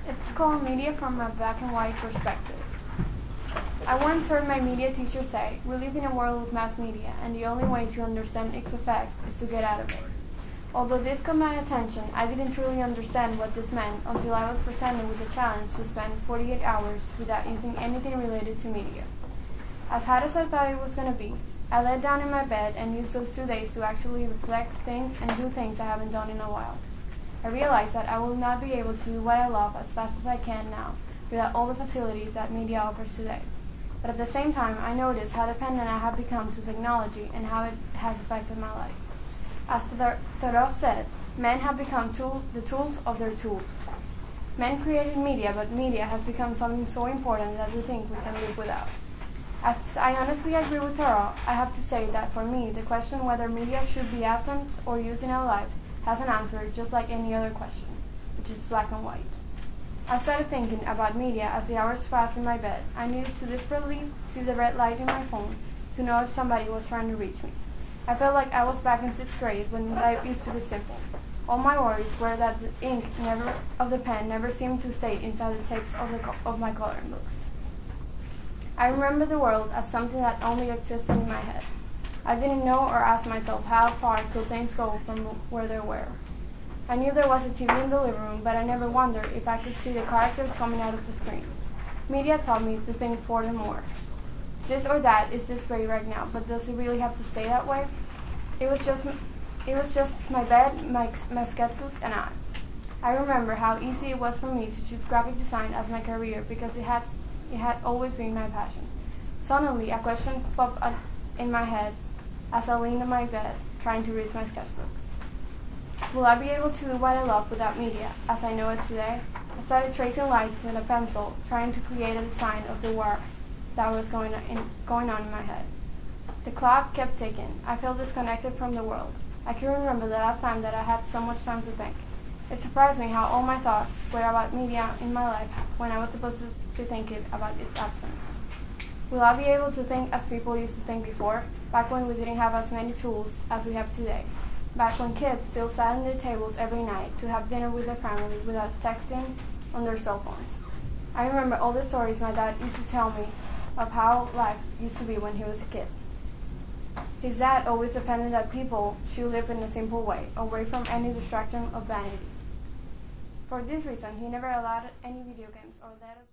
It's called Media from a Black and White Perspective. I once heard my media teacher say, we live in a world of mass media, and the only way to understand its effect is to get out of it. Although this caught my attention, I didn't truly understand what this meant until I was presented with the challenge to spend 48 hours without using anything related to media. As hard as I thought it was going to be, I laid down in my bed and used those 2 days to actually reflect, think, and do things I haven't done in a while. I realized that I will not be able to do what I love as fast as I can now without all the facilities that media offers today. But at the same time, I noticed how dependent I have become to technology and how it has affected my life. As Thoreau said, men have become the tools of their tools. Men created media, but media has become something so important that we think we can live without. As I honestly agree with Thoreau, I have to say that for me, the question whether media should be absent or used in our life has an answer just like any other question, which is black and white. I started thinking about media as the hours passed in my bed. I needed to desperately see the red light in my phone to know if somebody was trying to reach me. I felt like I was back in 6th grade when life used to be simple. All my worries were that the ink of the pen never seemed to stay inside the tapes of my coloring books. I remember the world as something that only existed in my head. I didn't know or ask myself how far could things go from where they were. I knew there was a TV in the living room, but I never wondered if I could see the characters coming out of the screen. Media taught me to think for and more. This or that is this way right now, but does it really have to stay that way? It was just my bed, my sketchbook, and I. I remember how easy it was for me to choose graphic design as my career because it had always been my passion. Suddenly, a question popped up in my head as I leaned on my bed, trying to reach my sketchbook. Will I be able to do what I love without media, as I know it today? I started tracing lines with a pencil, trying to create a design of the work that was going on in my head. The clock kept ticking. I felt disconnected from the world. I can remember the last time that I had so much time to think. It surprised me how all my thoughts were about media in my life when I was supposed to be thinking about its absence. Will I be able to think as people used to think before, back when we didn't have as many tools as we have today? Back when kids still sat at their tables every night to have dinner with their family without texting on their cell phones. I remember all the stories my dad used to tell me of how life used to be when he was a kid. His dad always defended that people should live in a simple way, away from any distraction of vanity. For this reason, he never allowed any video games or let us